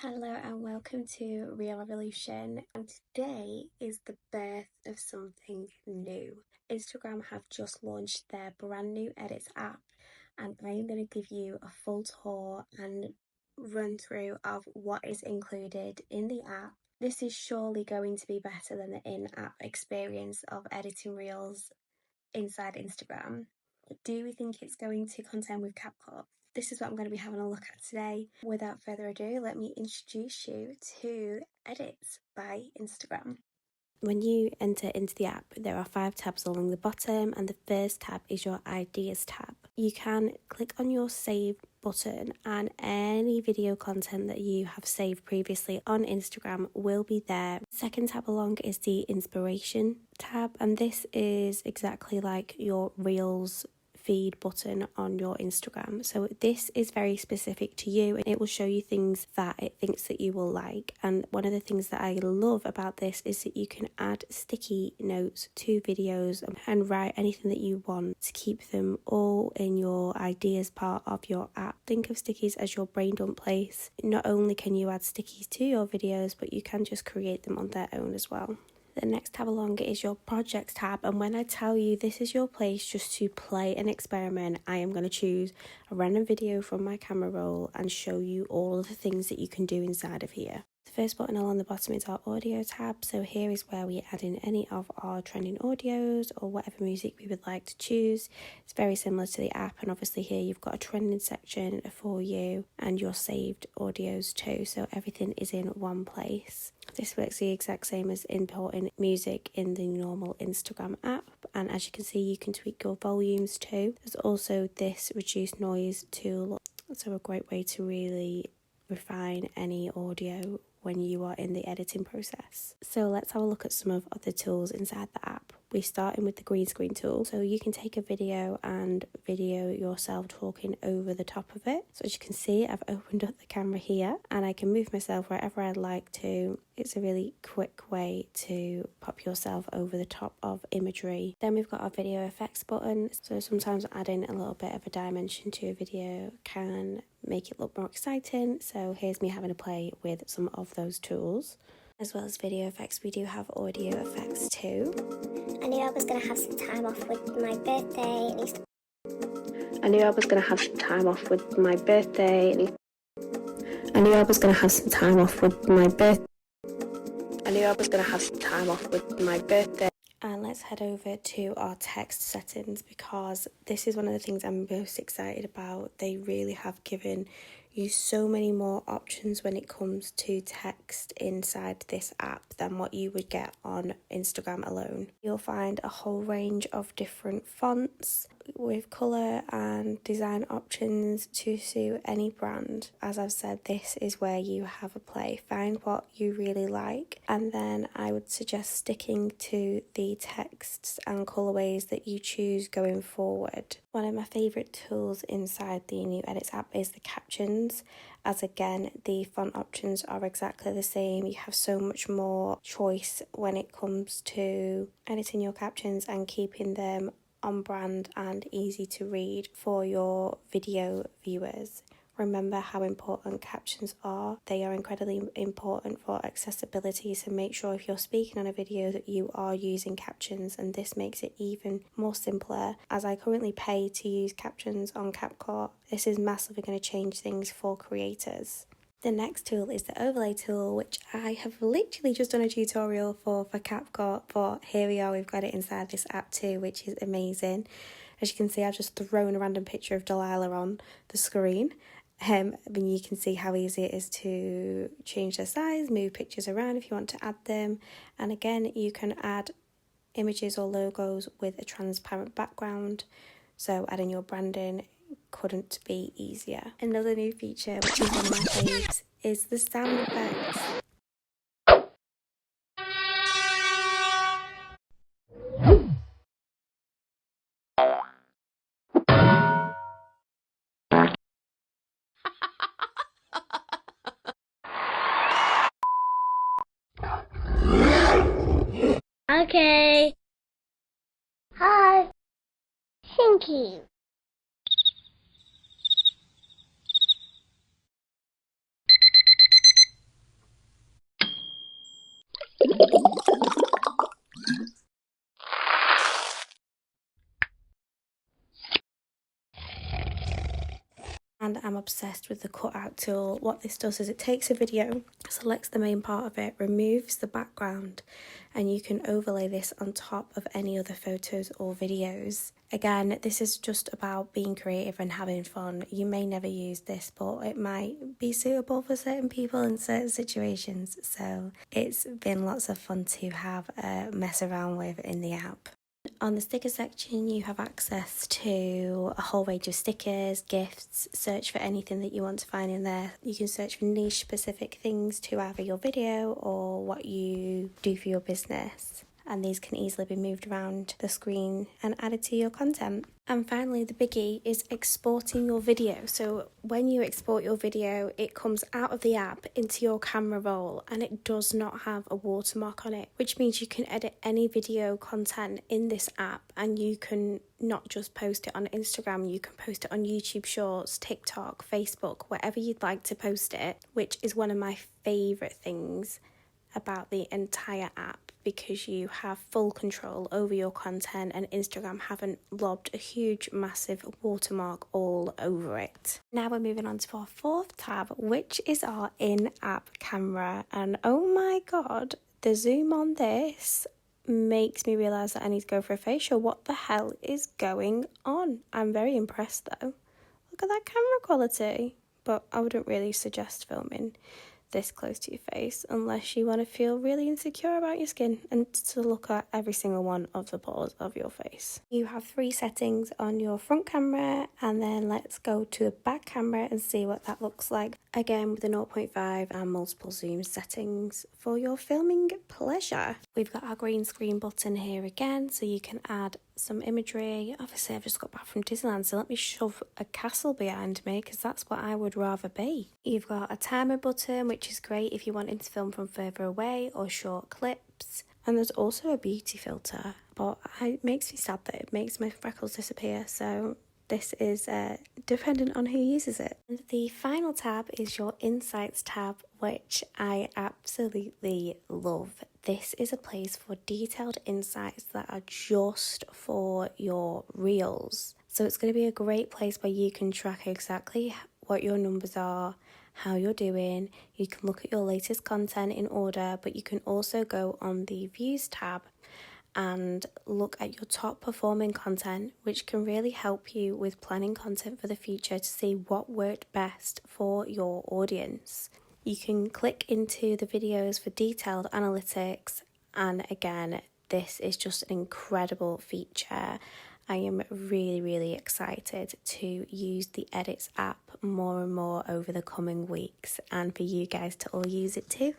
Hello and welcome to Real Revolution, and today is the birth of something new. Instagram have just launched their brand new Edits app, and I am going to give you a full tour and run through of what is included in the app. This is surely going to be better than the in-app experience of editing Reels inside Instagram. Do we think it's going to contend with CapCut? This is what I'm going to be having a look at today. Without further ado, let me introduce you to Edits by Instagram. When you enter into the app, there are 5 tabs along the bottom, and the first tab is your Ideas tab. You can click on your Save button, and any video content that you have saved previously on Instagram will be there. Second tab along is the Inspiration tab, and this is exactly like your Reels feed button on your Instagram. So this is very specific to you, and it will show you things that it thinks that you will like. And one of the things that I love about this is that you can add sticky notes to videos and write anything that you want to keep them all in your ideas part of your app. Think of stickies as your brain dump place. Not only can you add stickies to your videos, but you can just create them on their own as well. The next tab along is your projects tab, and when I tell you this is your place just to play and experiment, I am going to choose a random video from my camera roll and show you all of the things that you can do inside of here. The first button along the bottom is our audio tab, so here is where we add in any of our trending audios or whatever music we would like to choose. It's very similar to the app, and obviously here you've got a trending section for you and your saved audios too, so everything is in one place. This works the exact same as importing music in the normal Instagram app, and as you can see you can tweak your volumes too. There's also this reduce noise tool, so a great way to really refine any audio when you are in the editing process. So let's have a look at some of the tools inside the app. We're starting with the green screen tool. So you can take a video and video yourself talking over the top of it. So as you can see, I've opened up the camera here and I can move myself wherever I'd like to. It's a really quick way to pop yourself over the top of imagery. Then we've got our video effects button. So sometimes adding a little bit of a dimension to a video can make it look more exciting. So here's me having a play with some of those tools. As well as video effects, we do have audio effects too. I knew I was going to have some time off with my birthday. I knew I was going to have some time off with my birthday. I knew I was going to have some time off with my birthday. I knew I was going to have some time off with my birthday. And let's head over to our text settings, because this is one of the things I'm most excited about. They really have given you so many more options when it comes to text inside this app than what you would get on Instagram alone. You'll find a whole range of different fonts with colour and design options to suit any brand. As I've said, this is where you have a play. Find what you really like, and then I would suggest sticking to the texts and colourways that you choose going forward. One of my favourite tools inside the new Edits app is the captions, as again the font options are exactly the same. You have so much more choice when it comes to editing your captions and keeping them on brand and easy to read for your video viewers. Remember how important captions are. They are incredibly important for accessibility, so make sure if you're speaking on a video that you are using captions, and this makes it even more simpler. As I currently pay to use captions on CapCut, this is massively going to change things for creators. The next tool is the overlay tool, which I have literally just done a tutorial for CapCut, but here we are, we've got it inside this app too, which is amazing. As you can see, I've just thrown a random picture of Delilah on the screen. And you can see how easy it is to change their size, move pictures around if you want to add them. And again, you can add images or logos with a transparent background. So adding your branding couldn't be easier. Another new feature, which is one of my faves, is the sound effects. Okay. Hi. Thank you. And I'm obsessed with the cutout tool. What this does is it takes a video, selects the main part of it, removes the background, and you can overlay this on top of any other photos or videos. Again, this is just about being creative and having fun. You may never use this, but it might be suitable for certain people in certain situations. So it's been lots of fun to have a mess around with in the app. On the sticker section, you have access to a whole range of stickers, gifts, search for anything that you want to find in there. You can search for niche specific things to either your video or what you do for your business. And these can easily be moved around the screen and added to your content. And finally, the biggie is exporting your video. So when you export your video, it comes out of the app into your camera roll and it does not have a watermark on it, which means you can edit any video content in this app and you can not just post it on Instagram, you can post it on YouTube Shorts, TikTok, Facebook, wherever you'd like to post it, which is one of my favourite things about the entire app, because you have full control over your content and Instagram haven't lobbed a huge massive watermark all over it. Now we're moving on to our fourth tab, which is our in-app camera, and oh my god, the zoom on this makes me realise that I need to go for a facial. What the hell is going on? I'm very impressed though. Look at that camera quality, but I wouldn't really suggest filming this close to your face unless you want to feel really insecure about your skin and to look at every single one of the pores of your face. You have 3 settings on your front camera, and then let's go to the back camera and see what that looks like. Again, with the 0.5 and multiple zoom settings for your filming pleasure. We've got our green screen button here again, so you can add some imagery. Obviously, I've just got back from Disneyland, so let me shove a castle behind me because that's what I would rather be. You've got a timer button, which is great if you're wanting to film from further away or short clips. And there's also a beauty filter, but it makes me sad that it makes my freckles disappear, so this is dependent on who uses it. And the final tab is your Insights tab, which I absolutely love. This is a place for detailed insights that are just for your reels. So it's going to be a great place where you can track exactly what your numbers are, how you're doing. You can look at your latest content in order, but you can also go on the Views tab and look at your top performing content, which can really help you with planning content for the future to see what worked best for your audience. You can click into the videos for detailed analytics, and again, this is just an incredible feature. I am really excited to use the Edits app more and more over the coming weeks, and for you guys to all use it too.